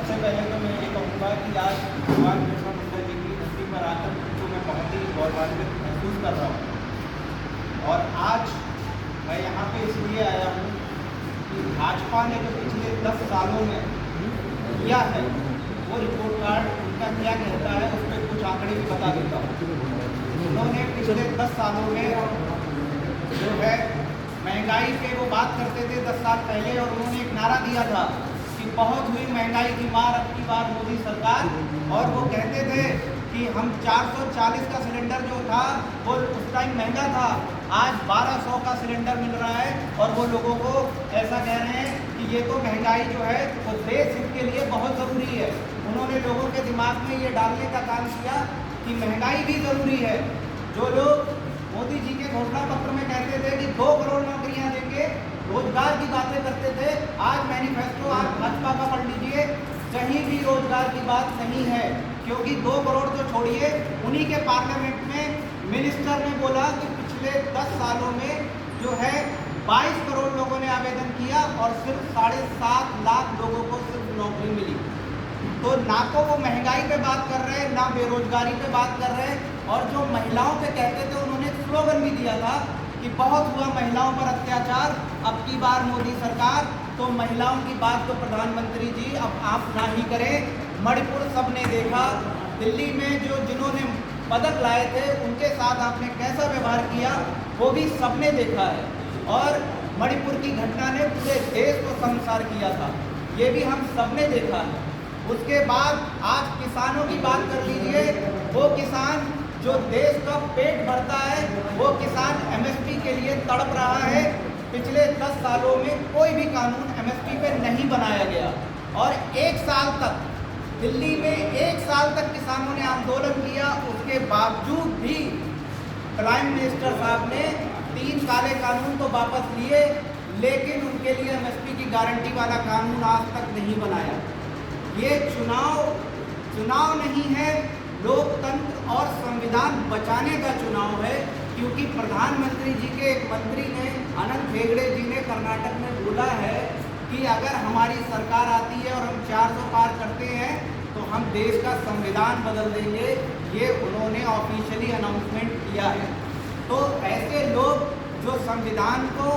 सबसे पहले तो मैं ये कहूँगा कि आज भगवान बिरसा मुंडा जी की धरती पर आकर तो मैं बहुत ही गौरवान्वित महसूस कर रहा हूँ। और आज मैं यहाँ पे इसलिए आया हूँ कि भाजपा ने जो पिछले 10 सालों में किया है वो रिपोर्ट कार्ड उनका क्या कहता है, उस पर कुछ आंकड़े भी बता देता हूँ। उन्होंने पिछले 10 सालों में जो है महंगाई पे वो बात करते थे 10 साल पहले, और उन्होंने एक नारा दिया था कि बहुत हुई महंगाई की मार अब की बार मोदी सरकार। और वो कहते थे कि हम 440 का सिलेंडर जो था वो उस टाइम महंगा था, आज 1200 का सिलेंडर मिल रहा है। और वो लोगों को ऐसा कह रहे हैं कि ये तो महंगाई जो है वो देश हित के लिए बहुत ज़रूरी है। उन्होंने लोगों के दिमाग में ये डालने का काम किया कि महंगाई भी ज़रूरी है। जो लोग मोदी जी के घोषणा पत्र में कहते थे कि 2 करोड़ नौकरियां देंगे, रोजगार की बातें करते थे, आज मैनिफेस्टो आप भाजपा का पढ़ लीजिए, कहीं भी रोजगार की बात नहीं है। क्योंकि 2 करोड़ तो छोड़िए, उन्हीं के पार्लियामेंट में मिनिस्टर ने बोला कि पिछले 10 सालों में जो है 22 करोड़ लोगों ने आवेदन किया और सिर्फ 7.5 लाख लोगों को सिर्फ नौकरी मिली। तो ना तो वो महंगाई पे बात कर रहे हैं, ना बेरोजगारी पे बात कर रहे हैं। और जो महिलाओं पे कहते थे, उन्होंने एक स्लोगन भी दिया था कि बहुत हुआ महिलाओं पर अत्याचार, अब की बार मोदी सरकार। तो महिलाओं की बात तो प्रधानमंत्री जी अब आप ना ही करें। मणिपुर सबने देखा, दिल्ली में जिन्होंने पदक लाए थे उनके साथ आपने कैसा व्यवहार किया वो भी सबने देखा है। और मणिपुर की घटना ने पूरे देश को शर्मसार किया था, ये भी हम सबने देखा है। उसके बाद आज किसानों की बात कर लीजिए, वो किसान जो देश का पेट भरता है, वो किसान एमएसपी के लिए तड़प रहा है। पिछले 10 सालों में कोई भी कानून एमएसपी पे नहीं बनाया गया, और 1 साल तक दिल्ली में 1 साल तक किसानों ने आंदोलन किया। उसके बावजूद भी प्राइम मिनिस्टर साहब ने 3 काले कानून तो वापस लिए, लेकिन उनके लिए एमएसपी की गारंटी वाला कानून आज तक नहीं बनाया। ये चुनाव नहीं है, लोकतंत्र और संविधान बचाने का चुनाव है। क्योंकि प्रधानमंत्री जी के एक मंत्री ने, अनंत हेगड़े जी ने कर्नाटक में बोला है कि अगर हमारी सरकार आती है और हम 400 पार करते हैं तो हम देश का संविधान बदल देंगे। ये उन्होंने ऑफिशियली अनाउंसमेंट किया है। तो ऐसे लोग जो संविधान को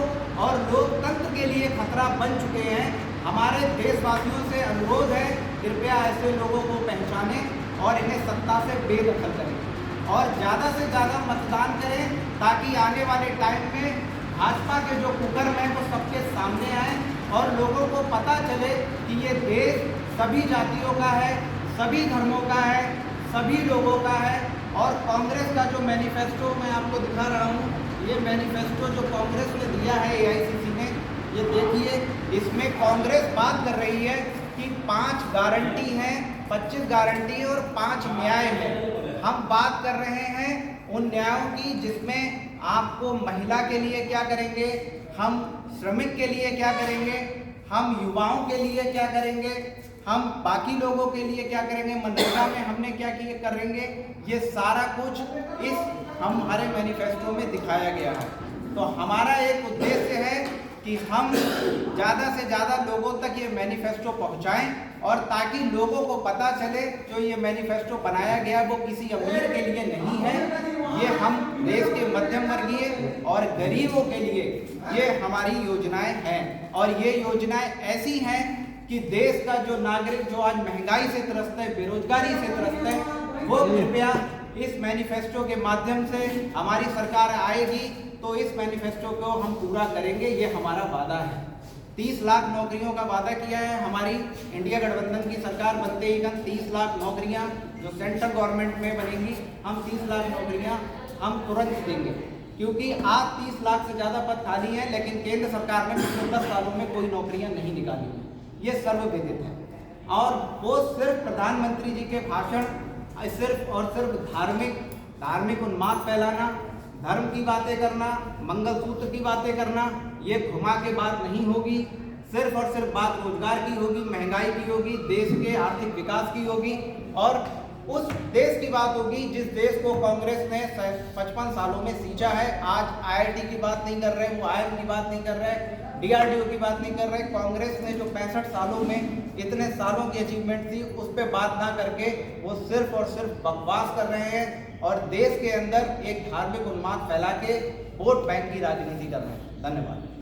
और लोकतंत्र के लिए खतरा बन चुके हैं, हमारे देशवासियों से अनुरोध है कृपया ऐसे लोगों को पहचानें और इन्हें सत्ता से बेदखल करें और ज़्यादा से ज़्यादा मतदान करें, ताकि आने वाले टाइम में भाजपा के जो कुकर्म हैं वो सबके सामने आए और लोगों को पता चले कि ये देश सभी जातियों का है, सभी धर्मों का है, सभी लोगों का है। और कांग्रेस का जो मैनिफेस्टो मैं आपको दिखा रहा हूँ, ये मैनिफेस्टो जो कांग्रेस ने दिया है एआईसीसी ने, ये देखिए, इसमें कांग्रेस बात कर रही है कि 5 गारंटी हैं, 25 गारंटी और 5 न्याय हैं। हम बात कर रहे हैं उन न्यायों की जिसमें आपको महिला के लिए क्या करेंगे, हम श्रमिक के लिए क्या करेंगे, हम युवाओं के लिए क्या करेंगे, हम बाकी लोगों के लिए क्या करेंगे, मनरेगा में हमने क्या किए करेंगे, ये सारा कुछ इस हमारे मैनिफेस्टो में दिखाया गया है। तो हमारा एक उद्देश्य है कि हम ज़्यादा से ज़्यादा लोगों तक ये मैनिफेस्टो पहुंचाएं, और ताकि लोगों को पता चले जो ये मैनिफेस्टो बनाया गया वो किसी अमीर के लिए नहीं है, ये हम देश के मध्यम वर्गीय और गरीबों के लिए ये हमारी योजनाएं हैं। और ये योजनाएं ऐसी हैं कि देश का जो नागरिक जो आज महंगाई से त्रस्त है, बेरोजगारी से त्रस्त है, वो कृपया इस मैनिफेस्टो के माध्यम से हमारी सरकार आएगी तो इस मैनिफेस्टो को हम पूरा करेंगे, ये हमारा वादा है। 30 लाख नौकरियों का वादा किया है हमारी इंडिया गठबंधन की सरकार बनते ही 30 लाख नौकरियां जो सेंट्रल गवर्नमेंट में बनेंगी, हम 30 लाख नौकरियां हम तुरंत देंगे। क्योंकि आज 30 लाख से ज़्यादा पद खाली हैं, लेकिन केंद्र सरकार ने पिछले 10 सालों में कोई नौकरियां नहीं निकाली, ये सर्वविदित है। और वो सिर्फ प्रधानमंत्री जी के भाषण, सिर्फ और सिर्फ धार्मिक उन्माद फैलाना, धर्म की बातें करना, मंगलसूत्र की बातें करना, ये घुमा के बात नहीं होगी। सिर्फ और सिर्फ बात रोजगार की होगी, महंगाई की होगी, देश के आर्थिक विकास की होगी, और उस देश की बात होगी जिस देश को कांग्रेस ने 55 सालों में सींचा है। आज आईआईटी की बात नहीं कर रहे, वो आईआईएम की बात नहीं कर रहे, DRDO की बात नहीं कर रहे। कांग्रेस ने जो 65 सालों में इतने सालों की अचीवमेंट थी उस पर बात ना करके वो सिर्फ और सिर्फ बकवास कर रहे हैं और देश के अंदर एक धार्मिक उन्माद फैला के वोट बैंक की राजनीति कर रहे हैं। धन्यवाद।